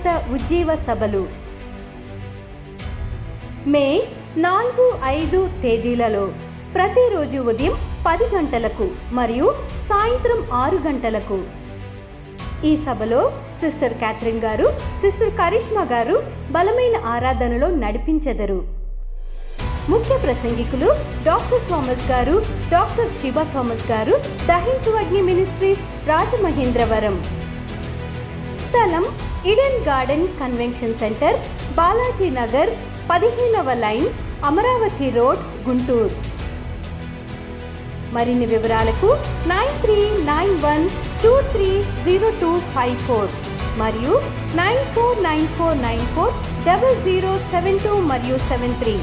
వ్యక్తిగత ఉజ్జీవ సభలు మే 4-5 తేదీలలో ప్రతిరోజు ఉదయం 10 గంటలకు మరియు సాయంత్రం 6 గంటలకు. ఈ సభలో సిస్టర్ క్యాథరిన్ గారు, సిస్టర్ కరిష్మా గారు బలమైన ఆరాధనలో నడిపించెదరు. ముఖ్య ప్రసంగికులు డాక్టర్ థామస్ గారు, డాక్టర్ శివ థామస్ గారు, దహించు అగ్ని మినిస్ట్రీస్, రాజమహేంద్రవరం. స్థలం Eden garden convention centre, Balaji Nagar, 15వ లైన్, అమరావతి రోడ్, గుంటూరు. మరిన్ని వివరాలకు 9391230254 మరియు 9494940072 మరియు 73.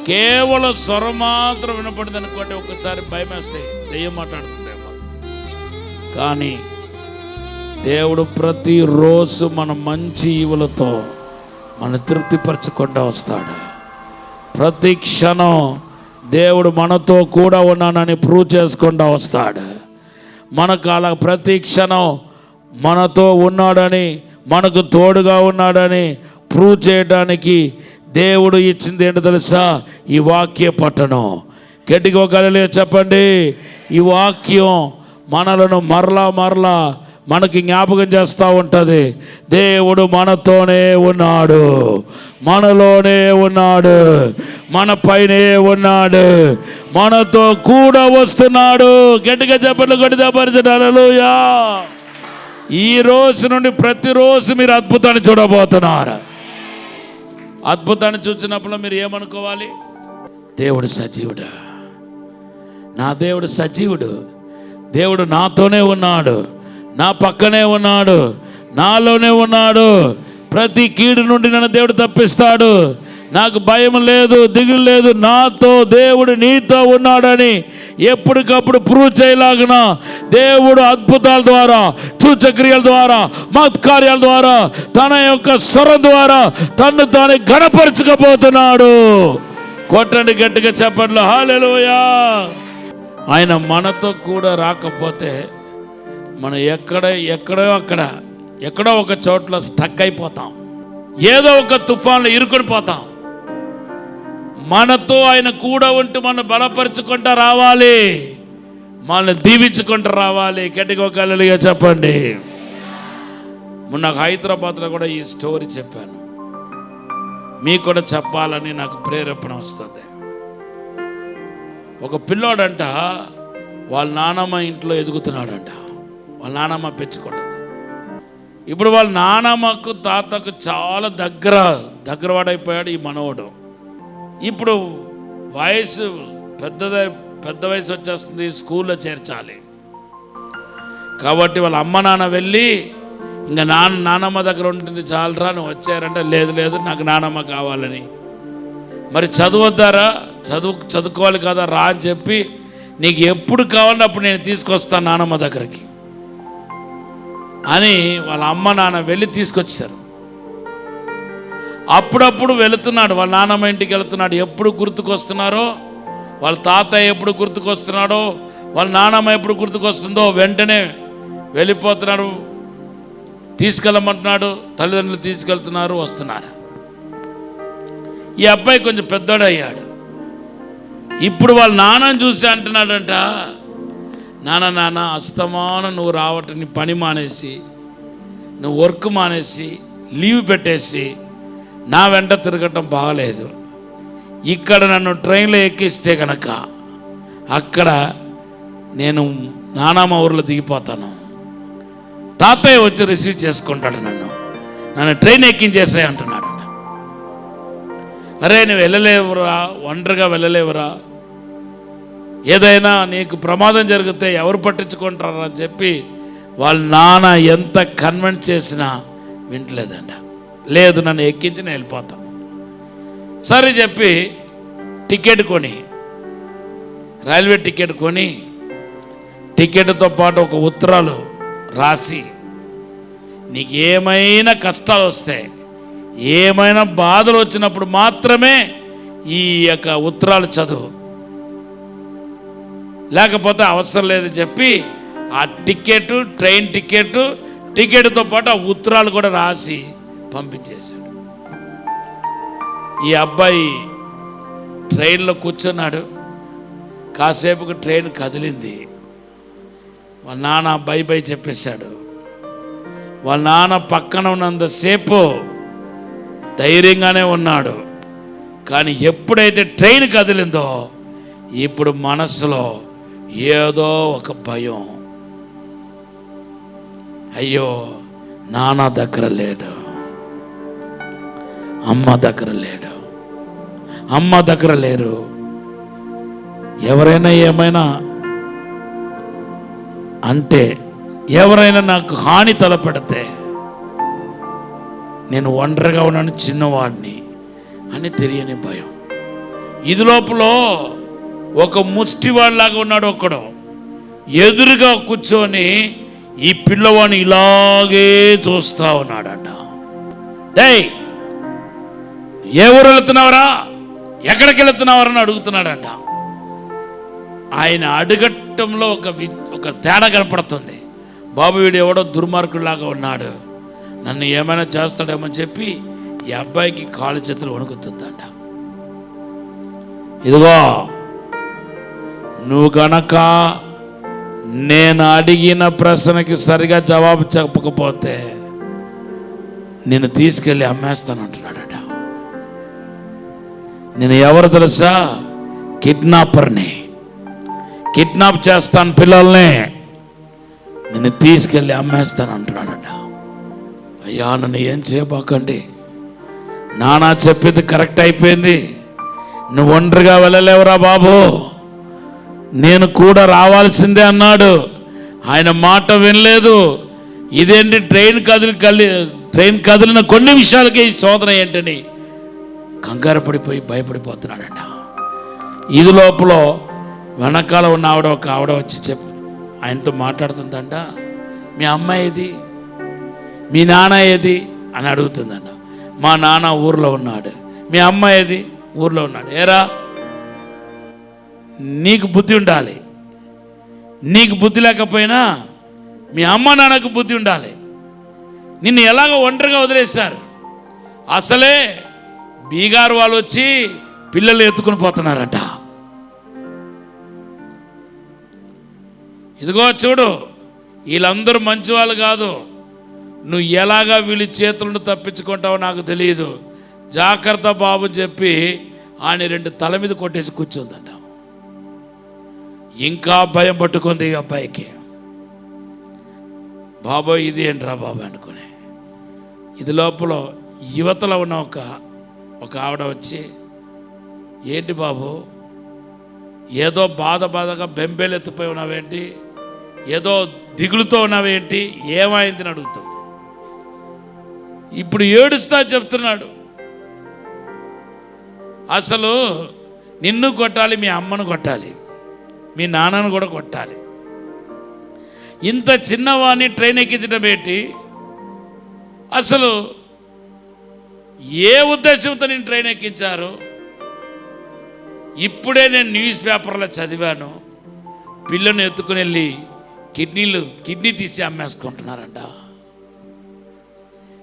కేవలం స్వరం మాత్రం వినపడింది అనుకోండి, ఒకసారి భయం వేస్తే దెయ్యం మాట్లాడుతుందేమో. కానీ దేవుడు ప్రతిరోజు మన మంచి ఈవులతో మన తృప్తిపరచకుండా వస్తాడు. ప్రతి క్షణం దేవుడు మనతో కూడా ఉన్నానని ప్రూవ్ చేసుకుండా వస్తాడు. మనకు అలా ప్రతి క్షణం మనతో ఉన్నాడని, మనకు తోడుగా ఉన్నాడని ప్రూవ్ చేయడానికి దేవుడు ఇచ్చింది ఏంటో తెలుసా? ఈ వాక్య పట్టణం. గట్టిగా ఒక హల్లెలూయా చెప్పండి. ఈ వాక్యం మనలను మరలా మనకి జ్ఞాపకం చేస్తూ ఉంటుంది. దేవుడు మనతోనే ఉన్నాడు, మనలోనే ఉన్నాడు, మన పైనే ఉన్నాడు, మనతో కూడా వస్తున్నాడు. గట్టిగా చెప్పండి, గట్టిగా పరిచయం. హల్లెలూయా. ఈ రోజు నుండి ప్రతిరోజు మీరు అద్భుతాన్ని చూడబోతున్నారు. అద్భుతాన్ని చూసినప్పుడు మీరు ఏమనుకోవాలి? దేవుడు సజీవుడు, నా దేవుడు సజీవుడు, దేవుడు నాతోనే ఉన్నాడు, నా పక్కనే ఉన్నాడు, నాలోనే ఉన్నాడు. ప్రతి కీడు నుండి నన్ను దేవుడు తప్పిస్తాడు. నాకు భయం లేదు, దిగులు లేదు. నాతో దేవుడు నీతో ఉన్నాడని ఎప్పటికప్పుడు ప్రూవ్ చేయలాగిన దేవుడు అద్భుతాల ద్వారా, సూచక్రియల ద్వారా, మహత్కార్యాల ద్వారా, తన యొక్క స్వరం ద్వారా తన్ను తాను ఘనపరచకపోతున్నాడు. కొట్టండి గట్టిగా చెప్పండి, హల్లెలూయా. ఆయన మనతో కూడా రాకపోతే మనం ఎక్కడో ఒక చోట్ల స్టక్ అయిపోతాం, ఏదో ఒక తుఫాన్లో ఇరుకొని పోతాం. మనతో ఆయన కూడా ఉంటూ మనం బలపరుచుకుంటూ రావాలి, మనల్ని దీవించుకుంటూ రావాలి. గట్టిగా ఒక హల్లెలూయా చెప్పండి. మొన్న హైదరాబాద్లో కూడా ఈ స్టోరీ చెప్పాను, మీకు కూడా చెప్పాలని నాకు ప్రేరేపణ వస్తుంది. ఒక పిల్లోడంట వాళ్ళ నానమ్మ ఇంట్లో ఎదుగుతున్నాడంట. వాళ్ళ నానమ్మ పెంచుకుంటుంది. ఇప్పుడు వాళ్ళ నానమ్మకు తాతకు చాలా దగ్గరవాడైపోయాడు ఈ మనవడు. ఇప్పుడు వయసు పెద్ద వయసు వచ్చేస్తుంది, స్కూల్లో చేర్చాలి. కాబట్టి వాళ్ళ అమ్మ నాన్న వెళ్ళి, ఇంకా నానమ్మ దగ్గర ఉంటుంది చాలరా, నువ్వు వచ్చారంటే లేదు నాకు నానమ్మ కావాలని. మరి చదువుద్దారా, చదువుకోవాలి కదా రా అని చెప్పి, నీకు ఎప్పుడు కావాలంటే అప్పుడు నేను తీసుకొస్తాను నానమ్మ దగ్గరికి అని వాళ్ళ అమ్మ నాన్న వెళ్ళి తీసుకొచ్చారు. అప్పుడప్పుడు వెళుతున్నాడు, వాళ్ళ నాన్నమ్మ ఇంటికి వెళుతున్నాడు. ఎప్పుడు గుర్తుకొస్తున్నారో, వాళ్ళ తాతయ్య ఎప్పుడు గుర్తుకొస్తున్నాడో, వాళ్ళ నాన్నమ్మ ఎప్పుడు గుర్తుకొస్తుందో వెంటనే వెళ్ళిపోతున్నాడు. తీసుకెళ్ళమంటున్నాడు, తల్లిదండ్రులు తీసుకెళ్తున్నారు, వస్తున్నారు. ఈ అబ్బాయి కొంచెం పెద్దోడు అయ్యాడు. ఇప్పుడు వాళ్ళ నాన్నని చూసి అంటున్నాడంట, నాన్న అస్తమానం నువ్వు రావటం, నీ పని మానేసి, నువ్వు వర్క్ మానేసి, లీవ్ పెట్టేసి నా వెంట తిరగటం బాగలేదు. ఇక్కడ నన్ను ట్రైన్లో ఎక్కిస్తే కనుక అక్కడ నేను నానమ్మ ఊర్లో దిగిపోతాను, తాతయ్య వచ్చి రిసీవ్ చేసుకుంటాడు, నన్ను ట్రైన్ ఎక్కించేసాయి అంటున్నాడు. అరే నువ్వు వెళ్ళలేవురా, ఒంటరిగా వెళ్ళలేవురా, ఏదైనా నీకు ప్రమాదం జరిగితే ఎవరు పట్టించుకుంటారు అని చెప్పి వాళ్ళ నాన్న ఎంత కన్విన్స్ చేసినా వింటలేదంట. లేదు నన్ను ఎక్కించి నేను వెళ్ళిపోతాను. సరే చెప్పి టికెట్ కొని, రైల్వే టికెట్ కొని, టికెట్తో పాటు ఒక ఉత్తరాలు రాసి, నీకు ఏమైనా కష్టాలు వస్తే ఏమైనా బాధలు వచ్చినప్పుడు మాత్రమే ఈ యొక్క ఉత్తరాలు చదువు, లేకపోతే అవసరం లేదని చెప్పి ఆ ట్రైన్ టికెట్తో పాటు ఆ ఉత్తరాలు కూడా రాసి పంపించేశాడు. ఈ అబ్బాయి ట్రైన్లో కూర్చున్నాడు. కాసేపుకు ట్రైన్ కదిలింది. వాళ్ళ నాన్న బై చెప్పేశాడు. వాళ్ళ నాన్న పక్కన ఉన్నంతసేపు ధైర్యంగానే ఉన్నాడు. కానీ ఎప్పుడైతే ట్రైన్ కదిలిందో ఇప్పుడు మనసులో ఏదో ఒక భయం. అయ్యో, నాన్న దగ్గర లేడు, అమ్మ దగ్గర లేడు, అమ్మ దగ్గర లేరు. ఎవరైనా ఏమైనా అంటే, ఎవరైనా నాకు హాని తలపెడితే నేను ఒంటరిగా ఉన్నాను, చిన్నవాడిని అని తెలియని భయం. ఇది లోపల ఒక ముష్టివాడిలాగా ఉన్నాడు ఒకడు. ఎదురుగా కూర్చొని ఈ పిల్లవాడిని ఇలాగే చూస్తా ఉన్నాడంట. డేయ్, ఏ ఊరు వెళుతున్నావరా, ఎక్కడికి వెళుతున్నావరా అని అడుగుతున్నాడంట. ఆయన అడగటంలో ఒక తేడా కనపడుతుంది. బాబు, వీడు ఎవడో దుర్మార్గుడిలాగా ఉన్నాడు, నన్ను ఏమైనా చేస్తాడేమో చెప్పి ఈ అబ్బాయికి కాళ్ళు చేతులు వణుకుతుందంట. ఇదిగో, నువ్వు గనక నేను అడిగిన ప్రశ్నకి సరిగా జవాబు చెప్పకపోతే నేను తీసుకెళ్ళి అమ్మేస్తానంటున్నాడట. నేను ఎవరు తెలుసా? కిడ్నాపర్ని. కిడ్నాప్ చేస్తాను పిల్లల్ని, నిన్ను తీసుకెళ్ళి అమ్మేస్తాను అంటున్నాడట. అయ్యా, నన్ను ఏం చేయబాకండి, నానా చెప్పింది కరెక్ట్ అయిపోయింది, నువ్వు ఒంటరిగా వెళ్ళలేవురా బాబు, నేను కూడా రావాల్సిందే అన్నాడు. ఆయన మాట వినలేదు. ఇదేంటి ట్రైన్ కదిలిన కొన్ని విషయాలకే ఈ శోధన ఏంటని కంగారు పడిపోయి భయపడిపోతున్నాడట. ఇది లోపల వెనకాల ఉన్న ఒక ఆవిడ వచ్చి ఆయనతో మాట్లాడుతుందంట. మీ అమ్మ ఏది, మీ నాన్న ఏది అని అడుగుతుందంట. మా నాన్న ఊర్లో ఉన్నాడు, మీ అమ్మ ఏది, ఊర్లో ఉన్నాడు. ఏరా, నీకు బుద్ధి ఉండాలి, నీకు బుద్ధి లేకపోయినా మీ అమ్మ నాన్నకు బుద్ధి ఉండాలి. నిన్ను ఎలాగ ఒంటరిగా వదిలేశారు. అసలే బీగారు వాళ్ళు వచ్చి పిల్లలు ఎత్తుకుని పోతున్నారట. ఇదిగో చూడు, వీళ్ళందరూ మంచి వాళ్ళు కాదు, నువ్వు ఎలాగా వీళ్ళ చేతులను తప్పించుకుంటావో నాకు తెలియదు, జాగ్రత్త బాబు చెప్పి ఆయన 2 తల మీద కొట్టేసి కూర్చుందంట. ఇంకా భయం పట్టుకుంది ఈ అబ్బాయికి. బాబోయ్, ఇది ఏంట్రా బాబు అనుకునే. ఇది లోపల యువతలో ఉన్న ఒక ఆవిడ వచ్చి, ఏంటి బాబు, ఏదో బాధగా బెంబేలెత్తిపోయి ఉన్నావేంటి, ఏదో దిగులుతో ఉన్నావేంటి, ఏమైందని అడుగుతుంది. ఇప్పుడు ఏడుస్తా చెప్తున్నాడు. అసలు నిన్ను కొట్టాలి, మీ అమ్మను కొట్టాలి, మీ నాన్నను కూడా కొట్టాలి. ఇంత చిన్నవాడిని ట్రైన్ ఎక్కించడం ఏంటి, అసలు ఏ ఉద్దేశంతో నేను ట్రైన్ ఎక్కించారు? ఇప్పుడే నేను న్యూస్ పేపర్లో చదివాను, పిల్లను ఎత్తుకుని వెళ్ళి కిడ్నీ తీసి అమ్మేసుకుంటున్నారంట.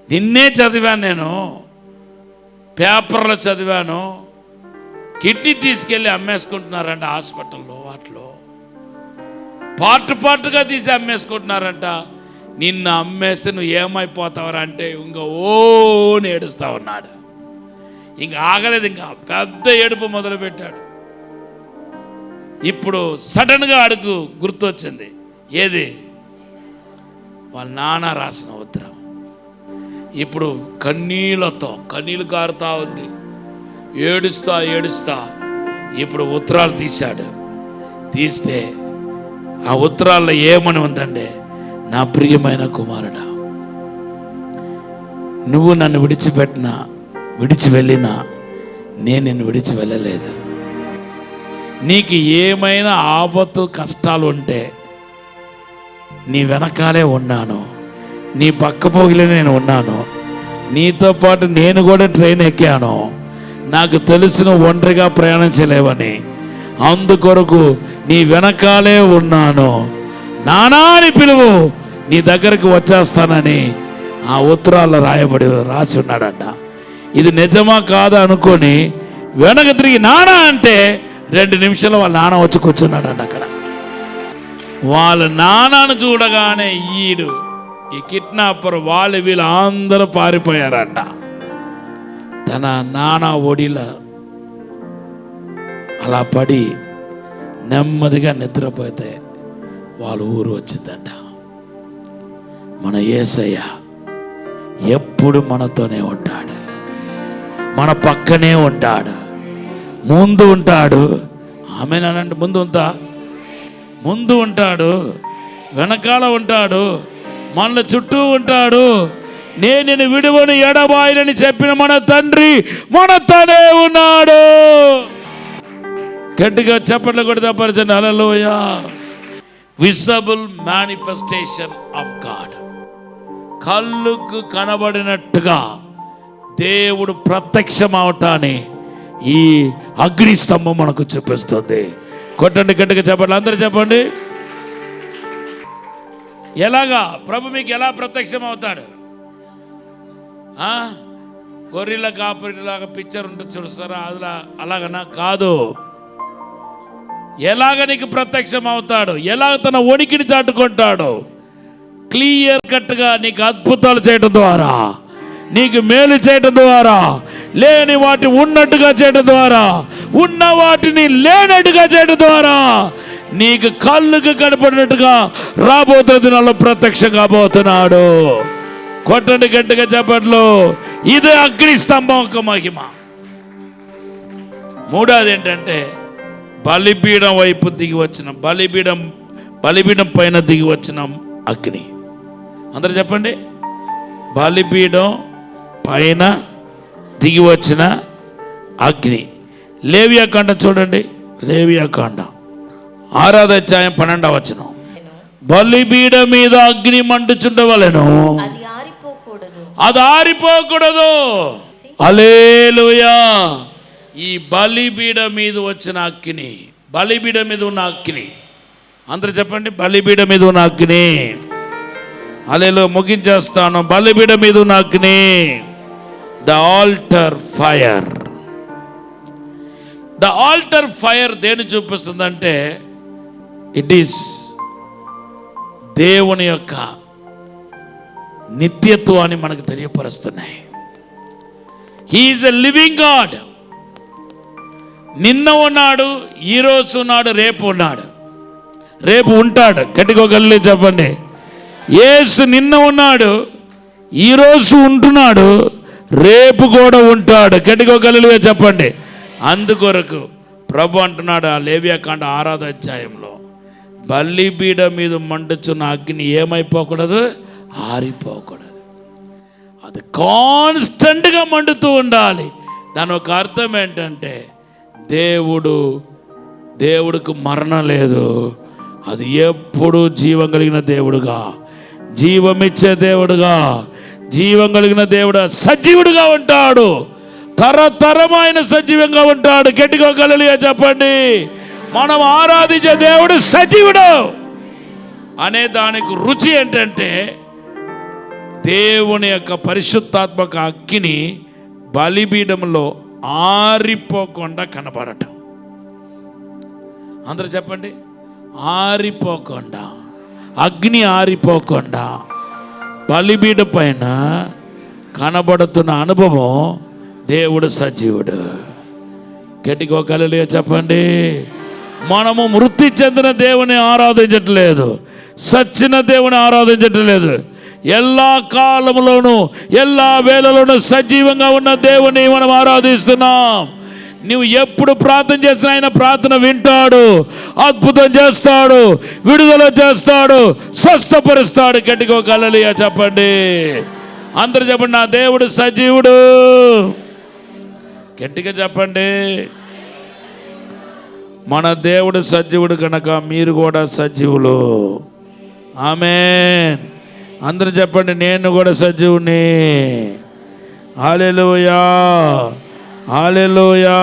నిన్నే చదివాను, నేను పేపర్లో చదివాను, కిడ్నీ తీసుకెళ్ళి అమ్మేసుకుంటున్నారంట. హాస్పిటల్లో వాటిలో పార్ట్గా తీసి అమ్మేసుకుంటున్నారంట. నిన్ను అమ్మేస్తే నువ్వు ఏమైపోతావరా అంటే ఇంకా ఓని ఏడుస్తా ఉన్నాడు. ఇంకా ఆగలేదు, ఇంకా పెద్ద ఏడుపు మొదలుపెట్టాడు. ఇప్పుడు సడన్గా అడుగు గుర్తొచ్చింది. ఏది? వాళ్ళ నాన్న రాసిన ఉత్తరం. ఇప్పుడు కన్నీళ్ళు కారుతా ఉంది, ఏడుస్తా ఇప్పుడు ఉత్తరాలు తీశాడు. తీస్తే ఆ ఉత్తరాల్లో ఏమని ఉందంటే, నా ప్రియమైన కుమారుడా, నువ్వు నన్ను విడిచి వెళ్ళినా నేను నిన్ను విడిచి వెళ్ళలేదు. నీకు ఏమైనా ఆపత్తు కష్టాలు ఉంటే నీ వెనకాలే ఉన్నాను, నీ పక్క పోగిలే నేను ఉన్నాను. నీతో పాటు నేను కూడా ట్రైన్ ఎక్కాను, నాకు తెలిసిన ఒంటరిగా ప్రయాణించలేవని, అందుకొరకు నీ వెనకాలే ఉన్నాను, నానా అని పిలువు, నీ దగ్గరకు వచ్చేస్తానని ఆ ఉత్తరాల్లో రాసి ఉన్నాడంట. ఇది నిజమా కాదా అనుకొని వెనక తిరిగి నానా అంటే 2 నిమిషాలు వాళ్ళ నాన్న వచ్చి కూర్చున్నాడంట అక్కడ. వాళ్ళ నాన్నను చూడగానే ఈ కిడ్నాపర్ వీళ్ళు అందరూ పారిపోయారంట. తన నాన్న ఒడిలో అలా పడి నెమ్మదిగా నిద్రపోతే వాళ్ళ ఊరు వచ్చిందంట. మన యేసయ్య ఎప్పుడు మనతోనే ఉంటాడు, మన పక్కనే ఉంటాడు, ముందు ఉంటాడు. ఆమెనంటే ముందు ఉంటాడు, వెనకాల ఉంటాడు, మన చుట్టూ ఉంటాడు. నేను విడువను ఎడబాయనని చెప్పిన మన తండ్రి మనతోనే ఉన్నాడు. గట్టిగా చప్పట్లు కొడితే పరిచయం. Hallelujah. Visible manifestation of God. కళ్ళుకు కనబడినట్టుగా దేవుడు ప్రత్యక్షం అవటాన్ని ఈ అగ్ని స్తంభం మనకు చూపిస్తుంది. కొట్టండి గట్టిగా చెప్పండి, అందరూ చెప్పండి. ఎలాగా ప్రభు మీకు ఎలా ప్రత్యక్షం అవుతాడు? గొర్రెల కాపరిలాగా పిక్చర్ ఉంటుంది చూస్తారా, అలాగనా? కాదు. ఎలాగ నీకు ప్రత్యక్షం అవుతాడు, ఎలాగ తన ఉనికిని చాటుకుంటాడు? క్లియర్ కట్గా నీకు అద్భుతాలు చేయడం ద్వారా, నీకు మేలు చేయడం ద్వారా, లేని వాటి ఉన్నట్టుగా చేయడం ద్వారా, ఉన్న వాటిని లేనట్టుగా చేయడం ద్వారా, నీకు కళ్ళుకు కనపడినట్టుగా రాబోతున్న దినాల్లో ప్రత్యక్షం కాబోతున్నాడు. కొట్టండి గట్టిగా చెప్పట్లు. ఇదే అగ్ని స్తంభం ఒక మహిమ. మూడోది ఏంటంటే బలిపీఠం వైపు దిగి వచ్చిన బలిపీఠం పైన దిగి వచ్చిన అగ్ని. అందరూ చెప్పండి. బలిపీఠం పైన దిగి వచ్చిన అగ్ని. లేవియాకాండం చూడండి. లేవియాకాండం 6వ అధ్యాయం 12వ వచనం. బలిపీఠం మీద అగ్ని మండుచుండవలెను, అది ఆరిపోకూడదు. హల్లెలూయా. ఈ బలిపీఠం మీద వచ్చిన అగ్ని, బలిపీఠం మీద ఉన్న అగ్ని. అందరూ చెప్పండి, బలిపీఠం మీద ఉన్న అగ్ని. హల్లెలూయా. ముగించేస్తాను. బలిపీఠం మీద ఉన్న అగ్ని, the altar fire. The altar fire దేని చూపిస్తుందంటే, ఇట్ ఈస్ దేవుని యొక్క నిత్యత్వాన్ని మనకు తెలియపరుస్తున్నాయి. He is a living God. నిన్న ఉన్నాడు, ఈరోజు ఉన్నాడు, రేపు ఉన్నాడు, రేపు ఉంటాడు. గట్టిగొగల్లి చెప్పండి. యేసు నిన్న ఉన్నాడు, ఈరోజు ఉంటున్నాడు, రేపు కూడా ఉంటాడు. గట్టిగొగల్లిగా చెప్పండి. అందుకొరకు ప్రభు అంటున్నాడు ఆ లేవియాకాండ 6వ అధ్యాయంలో, బలిపీఠం మీద మండుచున్న అగ్ని ఏమైపోకూడదు, ఆరిపోకూడదు. అది కాన్స్టెంట్గా మండుతూ ఉండాలి. దాని ఒక అర్థం ఏంటంటే, దేవుడికి మరణం లేదు. అది ఎప్పుడు జీవం కలిగిన దేవుడుగా, జీవమిచ్చే దేవుడుగా, జీవం కలిగిన దేవుడు, సజీవుడుగా ఉంటాడు. తరతరమైన సజీవంగా ఉంటాడు. గట్టిగా హల్లెలూయా చెప్పండి. మనం ఆరాధించే దేవుడు సజీవుడు అనే దానికి రుచి ఏంటంటే, దేవుని యొక్క పరిశుద్ధాత్మక అగ్ని బలిపీఠంలో ఆరిపోకుండా కనబడటం. అందరూ చెప్పండి. ఆరిపోకుండా, అగ్ని ఆరిపోకుండా బలిపీఠం పైన కనబడుతున్న అనుభవం, దేవుడు సజీవుడు. గట్టిగా హల్లెలూయా చెప్పండి. మనము మృతి చెందిన దేవుని ఆరాధించట్లేదు, సచ్చిన దేవుని ఆరాధించట్లేదు. எல்லா కాలంలోనూ எல்லா వేళలోనూ సజీవంగా ఉన్న దేవుని మనం ఆరాధిస్తున్నాం. నువ్వు ఎప్పుడు ప్రార్థన చేసినా ఆయన ప్రార్థన వింటాడు, అద్భుతం చేస్తాడు, విడుదల చేస్తాడు, స్వస్థపరుస్తాడు. గట్టిగా హల్లెలూయా చెప్పండి. అందరూ చెప్పండి, నా దేవుడు సజీవుడు. గట్టిగా చెప్పండి. మన దేవుడు సజీవుడు కనుక మీరు కూడా సజీవులు. ఆమేన్. అందరూ చెప్పండి, నేను కూడా సజీవుని. హల్లెలూయా, హల్లెలూయా.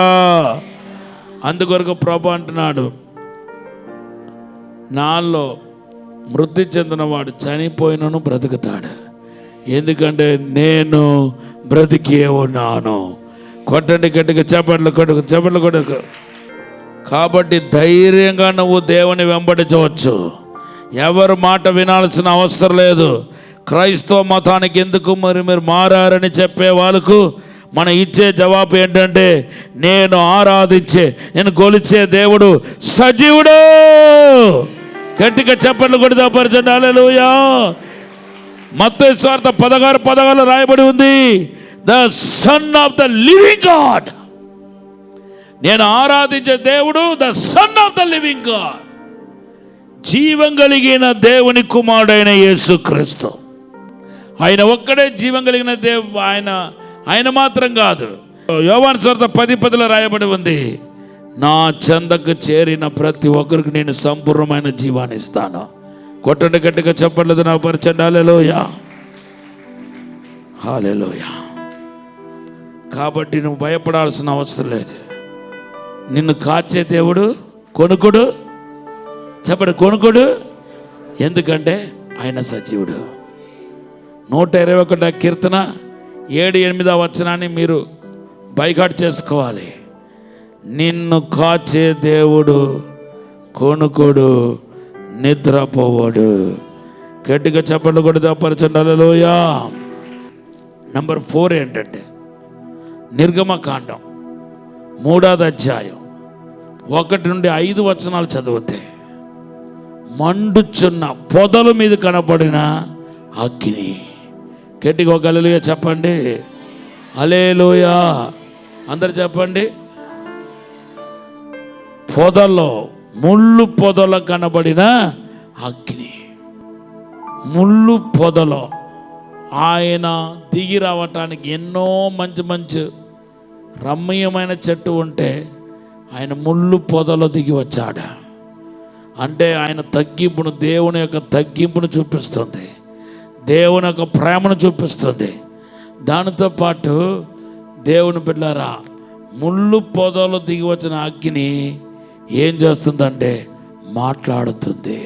అందుకొరకు ప్రభు అంటున్నాడు, నాలో మృతి చెందినవాడు చనిపోయినను బ్రతుకుతాడు, ఎందుకంటే నేను బ్రతికే ఉన్నాను. కొట్టండి గట్టిగా, చప్పట్లు కొట్టుకు, చప్పట్లు కొట్టుకు. కాబట్టి ధైర్యంగా నువ్వు దేవుని వెంబడించవచ్చు. ఎవరు మాట వినాల్సిన అవసరం లేదు. క్రైస్తవ మతానికి ఎందుకు మీరు మారారని చెప్పే వాళ్ళకు మనం ఇచ్చే జవాబు ఏంటంటే, నేను ఆరాధించే, నేను కొలిచే దేవుడు సజీవుడు. గట్టిగా చప్పట్లు కొడితే పరిచండి. హల్లెలూయా. మత్తయి సువార్త 16:16 రాయబడి ఉంది, the son of the living God. నేను ఆరాధించే దేవుడు the son of the living God, జీవం కలిగిన దేవుని కుమారుడైన యేసుక్రీస్తు. ఆయన ఒక్కడే జీవం కలిగిన దేవుడు. ఆయన మాత్రం కాదు. యోహాను సువార్త 10:10 రాయబడి ఉంది, నా చెందకు చేరిన ప్రతి ఒక్కరికి నేను సంపూర్ణమైన జీవాన్ని ఇస్తాను. కొట్టండి గట్టిగా చెప్పలేదు నా పరిచండి. హల్లెలూయా, హల్లెలూయా. కాబట్టి నువ్వు భయపడాల్సిన అవసరం లేదు. నిన్ను కాచే దేవుడు కొనుకుడు. చెప్పండి, కొనుకుడు. ఎందుకంటే ఆయన సజీవుడు. 121 కీర్తన 7-8 వచనాన్ని మీరు బైకాట్ చేసుకోవాలి. నిన్ను కాచే దేవుడు కొనుకోడు, నిద్రపోవాడు. గట్టిగా చెప్పండి కూడా దప్పరచండి. హల్లెలూయా. నంబర్ 4 ఏంటంటే, నిర్గమకాండం 3వ అధ్యాయం 1 నుండి 5 వచనాలు చదివితే, మండుచున్న పొదల మీద కనపడిన అగ్ని. గట్టిగా ఒక హల్లెలూయా చెప్పండి. హల్లెలూయా అందరు చెప్పండి. పొదలో, ముళ్ళు పొదలో కనబడిన అగ్ని. ముళ్ళు పొదలో ఆయన దిగి రావటానికి ఎన్నో మంచి మంచి రమ్యమైన చెట్టు ఉంటే ఆయన ముళ్ళు పొదలో దిగి వచ్చాడు. అంటే ఆయన తగ్గింపును, దేవుని యొక్క తగ్గింపును చూపిస్తుంది, దేవుని యొక్క ప్రేమను చూపిస్తుంది. దానితో పాటు దేవుని బిడ్డలారా, ముళ్ళు పొదలో దిగి వచ్చిన అగ్ని ఏం చేస్తుందంటే మాట్లాడుతుంది.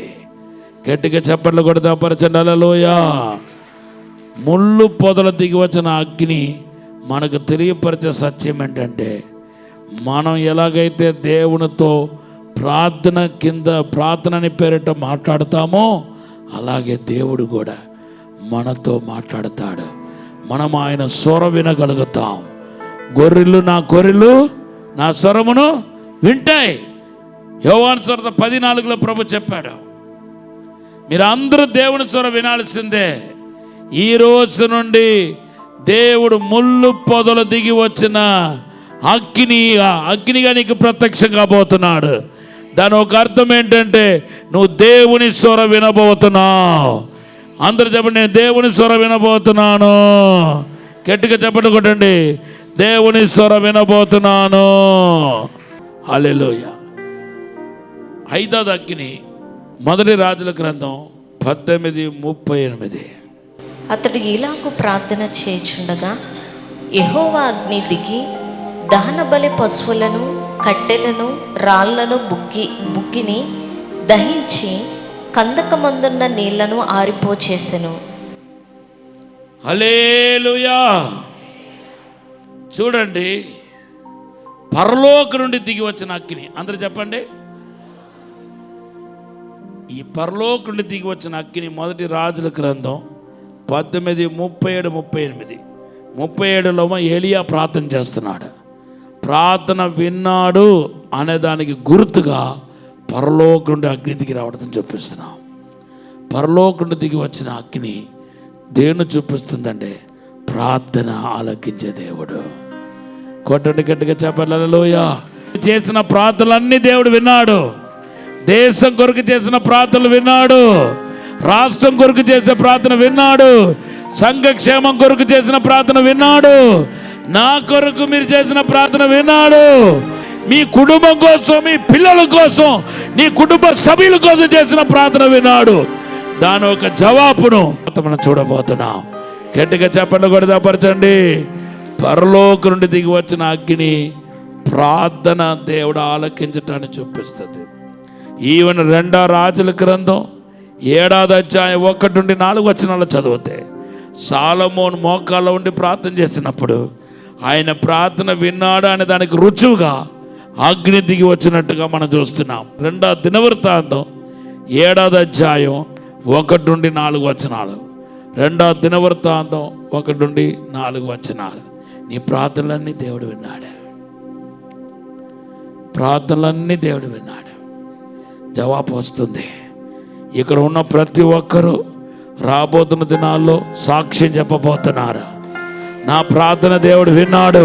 గట్టిగా చప్పట్లు కొడితే పరిచండి. హల్లెలూయా. ముళ్ళు పొదలు దిగి వచ్చిన అగ్ని మనకు తెలియపరిచే సత్యం ఏంటంటే, మనం ఎలాగైతే దేవునితో ప్రార్థనని పేరిట మాట్లాడతామో అలాగే దేవుడు కూడా మనతో మాట్లాడతాడు. మనం ఆయన స్వరం వినగలుగుతాం. గొర్రెలు నా స్వరమును వింటాయి. యోహాను సువార్త 14 ప్రభు చెప్పాడు, మీరు అందరూ దేవుని స్వరం వినాల్సిందే. ఈ రోజు నుండి దేవుడు ముళ్ళు పొదలు దిగి వచ్చిన అగ్నిగా నీకు ప్రత్యక్షం కాబోతున్నాడు. దాని ఒక అర్థం ఏంటంటే, నువ్వు దేవుని స్వరం వినబోతున్నావు. అందరూ చెప్పండి, నేను దేవుని స్వరం వినబోతున్నాను. గట్టిగా చెప్పండి కొట్టండి, దేవుని స్వరం వినబోతున్నాను. హల్లెలూయా. 5వ అగ్ని 1 రాజుల గ్రంథం 18:38. అతడు ఇలాగు ప్రార్థన చేయుచుండగా యెహోవా అగ్ని దిగి దహనబలి పశువులను, కట్టెలను, రాళ్లను బుగ్గిని దహించి కందకమందున్న నీళ్లను ఆరిపోచేసెను. హల్లెలూయా. చూడండి, పరలోకం నుండి దిగి వచ్చిన అగ్ని. అందరూ చెప్పండి. ఈ పరలోకం నుండి దిగి వచ్చిన అగ్ని 1 రాజుల గ్రంథం 18:37-38. 37లో ఏలియా ప్రార్థన చేస్తున్నాడు. ప్రార్థన విన్నాడు అనేదానికి గుర్తుగా పరలోకం నుండి అగ్ని దిగి రావడం చూపిస్తున్నాం. పరలోకం నుండి దిగి వచ్చిన అగ్ని దేవుని చూపిస్తుందంటే ప్రార్థన ఆలకించే దేవుడు. కొట్టండి గట్టిగా చెప్పాలి. హల్లెలూయా. చేసిన ప్రార్థనలన్నీ దేవుడు విన్నాడు. దేశం కొరకు చేసిన ప్రార్థనలు విన్నాడు, రాష్ట్రం కొరకు చేసే ప్రార్థన విన్నాడు, సంఘక్షేమం కొరకు చేసిన ప్రార్థన విన్నాడు, నా కొరకు మీరు చేసిన ప్రార్థన విన్నాడు, మీ కుటుంబం కోసం, మీ పిల్లల కోసం, నీ కుటుంబ సభ్యుల కోసం చేసిన ప్రార్థన విన్నాడు. దాని ఒక జవాబును మనం చూడబోతున్నాం. గట్టిగా చెప్పండి, కొడదాపరచండి. పరలోకం నుండి దిగి వచ్చిన అగ్ని ప్రార్థన దేవుడు ఆలకించటాన్ని చూపిస్తుంది. ఈవెన్ 2 రాజుల గ్రంథం 7వ అధ్యాయం 1-4 వచనాలు చదివితే సాలమోను మోకాళ్ళ ఉండి ప్రార్థన చేసినప్పుడు ఆయన ప్రార్థన విన్నాడు అనే దానికి రుజువుగా అగ్ని దిగి వచ్చినట్టుగా మనం చూస్తున్నాం. 2వ దినవృత్తాంతం 7వ అధ్యాయం 1-4 వచనాలు. 2వ దినవృత్తాంతం 1-4 వచనాలు. నీ ప్రార్థనలన్నీ దేవుడు విన్నాడు. ప్రార్థనలన్నీ దేవుడు విన్నాడు. జవాబు వస్తుంది. ఇక్కడ ఉన్న ప్రతి ఒక్కరూ రాబోతున్న దినాల్లో సాక్ష్యం చెప్పబోతున్నారు. నా ప్రార్థన దేవుడు విన్నాడు,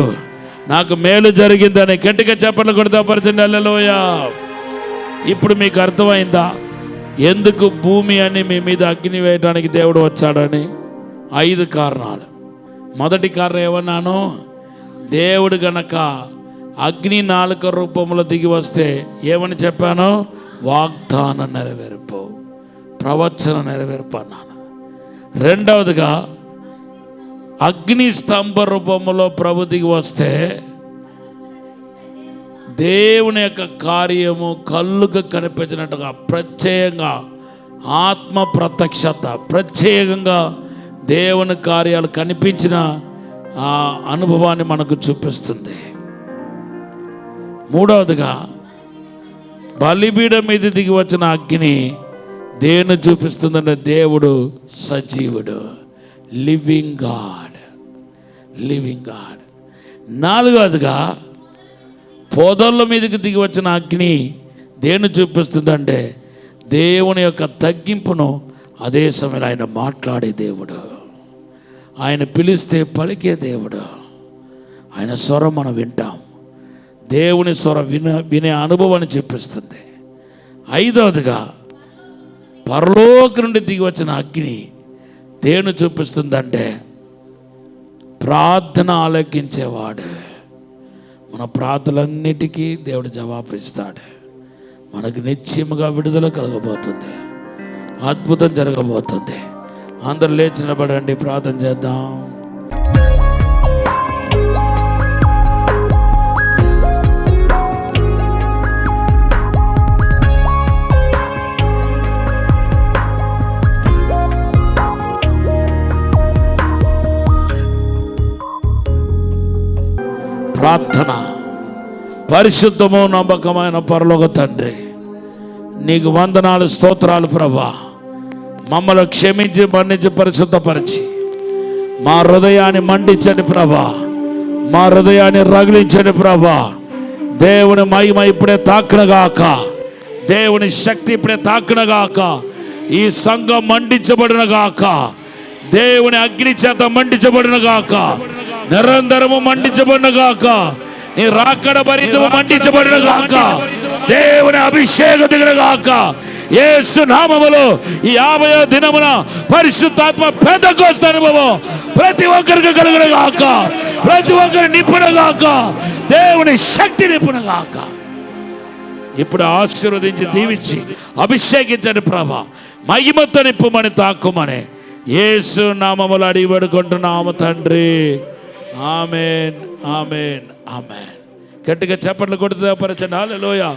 నాకు మేలు జరిగిందని గట్టిగా చెప్పలు కొడతా పరిచండి. హల్లెలూయా. ఇప్పుడు మీకు అర్థమైందా ఎందుకు భూమి అని మీ మీద అగ్ని వేయడానికి దేవుడు వచ్చాడని? 5 కారణాలు. మొదటి కారణం ఏమన్నాను? దేవుడు గనక అగ్ని నాలుక రూపంలో దిగి వస్తే ఏమని చెప్పాను? వాగ్దానం నెరవేర్పు, ప్రవచన నెరవేర్పు అన్నాను. రెండవదిగా అగ్ని స్తంభ రూపంలో ప్రభు దిగి వస్తే దేవుని యొక్క కార్యము కళ్ళుకు కనిపించినట్టుగా ప్రత్యేకంగా ఆత్మ ప్రత్యక్షత, ప్రత్యేకంగా దేవుని కార్యాలు కనిపించిన ఆ అనుభవాన్ని మనకు చూపిస్తుంది. మూడవదిగా బలిపీఠం మీద దిగి వచ్చిన అగ్ని దేన్ని చూపిస్తుందంటే దేవుడు సజీవుడు, లివింగ్ గాడ్, లివింగ్ గాడ్. నాలుగవదిగా పొదల మీదకి దిగి వచ్చిన అగ్ని దేన్ని చూపిస్తుందంటే దేవుని యొక్క తగ్గింపును. అదే సమయంలో ఆయన మాట్లాడే దేవుడు, ఆయన పిలిస్తే పలికే దేవుడు, ఆయన స్వరం మనం వింటాం. దేవుని స్వరం వినే అనుభవాన్ని చూపిస్తుంది. ఐదవదిగా పరలోకం నుండి దిగి వచ్చిన అగ్ని దేన్ని చూపిస్తుందంటే ప్రార్థన ఆలకించేవాడు. మన ప్రార్థనలన్నిటికీ దేవుడు జవాబిస్తాడు. మనకు నిశ్చయముగా విడుదల కలగబోతుంది, అద్భుతం జరగబోతుంది. అందరూ లేచి నిలబడండి, ప్రార్థన చేద్దాం. ప్రార్థన. పరిశుద్ధము నమ్మకమైన పరలోక తండ్రి, నీకు వందనాలు, స్తోత్రాలు ప్రభా. మమ్మల్ని క్షమించి మన్నించి పరిశుద్ధపరిచి మా హృదయాన్ని మండించండి ప్రభా, మా హృదయాన్ని రగిలించండి ప్రభా. దేవుని మహిమ ఇప్పుడే తాకినగాక, దేవుని శక్తి ఇప్పుడే తాకినగాక, ఈ సంఘం మండించబడినగాక, దేవుని అగ్ని చేత మండించబడినగాక, నిరంతరము మండించబడినగాక, నీ రాకడ భరితము మండించబడినగాక, దేవుని అభిషేకం దిగినగాక. యేసు నామములో ఈ 50వ దినమున పరిశుద్ధాత్మ పెంతెకోస్తు అనుభవం ప్రతి ఒక్కరికి కలుగునగాక, ప్రతి ఒక్కరు నింపునగాక, దేవుని శక్తి నింపునగాక. ఇప్పుడు ఆశీర్వదించి దీవించి అభిషేకించండి ప్రభా, మహిమతో నింపుమని తాకుమని యేసు నామములో అడిగి వేడుకుంటున్నాము తండ్రి. ఆమేన్, ఆమేన్, ఆమేన్. గట్టిగా చప్పట్లు కొడుతూ పరచండి. హల్లెలూయా.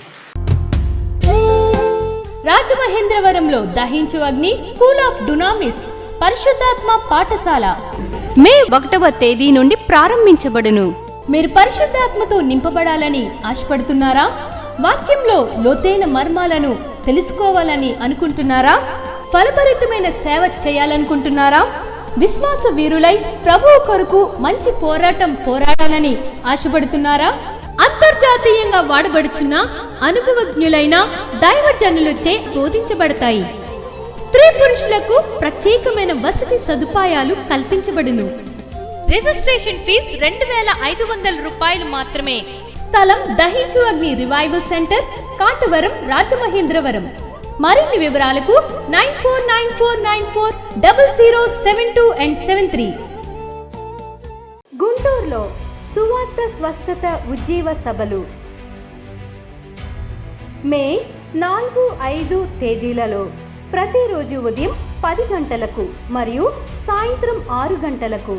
రాజమహేంద్రవరంలో దహించు అగ్ని స్కూల్ ఆఫ్ డునామిస్ పరిశుద్ధాత్మ పాఠశాల మే 1వ తేదీ నుండి ప్రారంభించబడును. మీరు పరిశుద్ధాత్మతో నింపబడాలని ఆశపడుతున్నారా? వాక్యంలో లోతైన మర్మాలను తెలుసుకోవాలని అనుకుంటున్నారా? ఫలభరితమైన సేవ చేయాలనుకుంటున్నారా? విశ్వాస వీరులై ప్రభువు కొరకు మంచి పోరాటం పోరాడాలని ఆశపడుతున్నారా? అంతర్జాతీయంగా వాడబడుచున్న అనుభవజ్ఞులైన దైవజనులచే బోధించబడతాయి. స్త్రీ పురుషులకు ప్రత్యేకమైన వసతి సదుపాయాలు కల్పించబడును. రిజిస్ట్రేషన్ ఫీజు 2500 రూపాయలు మాత్రమే. స్థలం దహించు అగ్ని రివైవల్ సెంటర్, కాటవరం, రాజమహేంద్రవరం. మరిన్ని వివరాలకు 9494940072 and 73. గుంటూరులో సువార్త స్వస్థత ఉజ్జీవ సభలు మే 4, 5 తేదీలలో ప్రతిరోజు ఉదయం 10 గంటలకు మరియు సాయంత్రం 6 గంటలకు.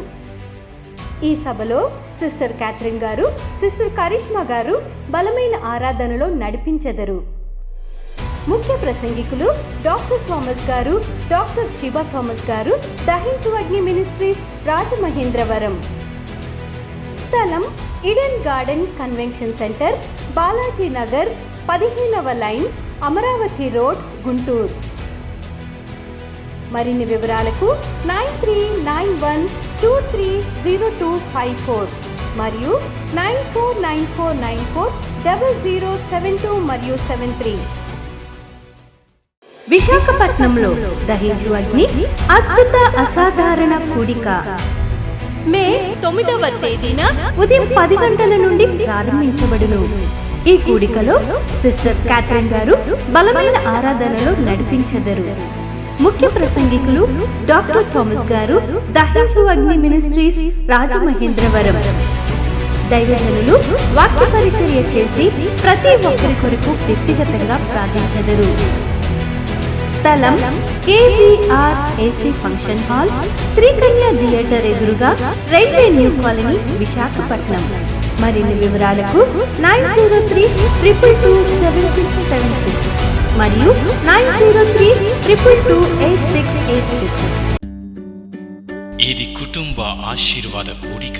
ఈ సభలో సిస్టర్ క్యాథరిన్ గారు, సిస్టర్ కరిష్మా గారు బలమైన ఆరాధనలో నడిపించెదరు. ముఖ్య ప్రసంగికులు డాక్టర్ థామస్ గారు, డాక్టర్ శివ థామస్ గారు, దహించు అగ్ని మినిస్ట్రీస్, రాజమహేంద్రవరం. స్థలం Eden garden convention centre, Balaji Nagar, 15వ లైన్, అమరావతి రోడ్, గుంటూరు. మరిన్ని వివరాలకు 9391230254 మరియు 9494940072 మరియు 73. విశాఖపట్నంలో దహించు అగ్ని అద్భుత అసాధారణ కూడిక మే 9వ తేదీన ఉదయం 10 గంటల నుండి ప్రారంభించబడును. ఈ కూడికలో సిస్టర్ క్యాథరిన్ గారు బలమైన ఆరాధనలో నడిపించెదరు. ముఖ్య ప్రసంగికులు డాక్టర్ థామస్ గారు, దహించు అగ్ని మినిస్ట్రీస్, రాజమహేంద్రవరం. దైవజనులు వాక్య పరిచర్య చేసి ప్రతి ఒక్కరి కొరకు వ్యక్తిగతంగా ప్రార్థించెదరు. స్థలం KVR AC function hall, Srikanya theatre ఎదురుగా, రైల్వే న్యూ కాలనీ, విశాఖపట్నం. మరిన్ని వివరాలకు 9032227676 మరియు 9032228686. ఇది కుటుంబ ఆశీర్వాద కూడిక.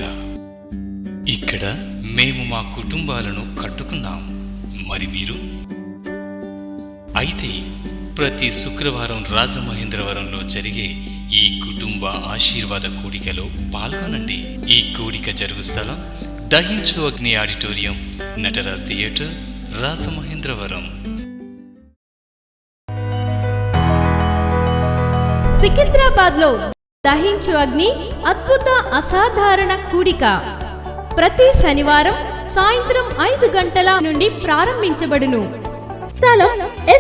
ఇక్కడ మేము మా కుటుంబాలను కట్టుకున్నాం. మరి మీరు? అయితే ప్రతి శుక్రవారం రాజమహేంద్రవరంలో జరిగే ఈ కుటుంబ ఆశీర్వాద కూడికలో పాల్గొనండి. ఈ కూడిక జరుగు స్థలం దహించు అగ్ని ఆడిటోరియం, నటరాజ్ థియేటర్, రాజమహేంద్రవరం. సికింద్రాబాద్ లో దహించు అగ్ని అద్భుత అసాధారణ కూడిక ప్రతి శనివారం సాయంత్రం 5 గంటల నుండి ప్రారంభించబడును. స్థలం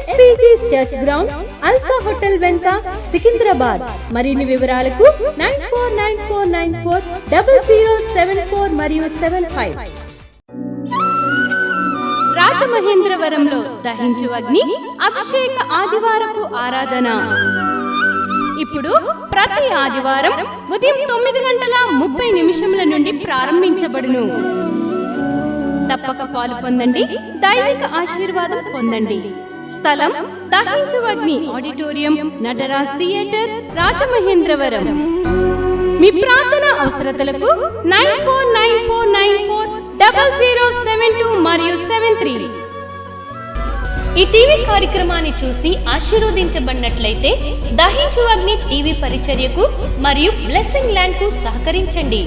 SPG church ground, alpha hotel వెనుక, సికింద్రాబాద్. మరిన్ని వివరాలకు 9494940074 మరియు 75. రాజమహేంద్రవరంలో దహించు అగ్ని అభిషేక ఆదివారపు ఆరాధన ఇప్పుడు ప్రతి ఆదివారం ఉదయం 9:30 నుండి ప్రారంభించబడును. తప్పక పాలు పొందండి, దైవిక ఆశీర్వాదం పొందండి. స్థలం దహించు అగ్ని ఆడిటోరియం, నటరాజ్ థియేటర్, రాజమహేంద్రవరం. మీ ప్రార్థన అవసరతలకు 9494940072 మరియు 73. ఈ టీవీ కార్యక్రమాన్ని చూసి ఆశీర్వదించబడినట్లయితే దహించు అగ్ని టీవీ పరిచర్యకు మరియు బ్లెస్సింగ్ ల్యాండ్ కు సహకరించండి.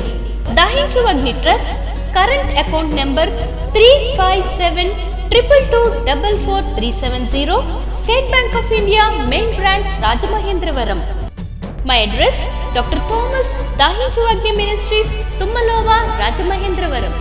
Dahinchu Agni trust current account number 357222444370, State Bank of India, main branch, Rajamahendravaram. My address doctor Thomas, Dahinchu Agni ministries, తుమ్మలోవా, Rajamahendravaram.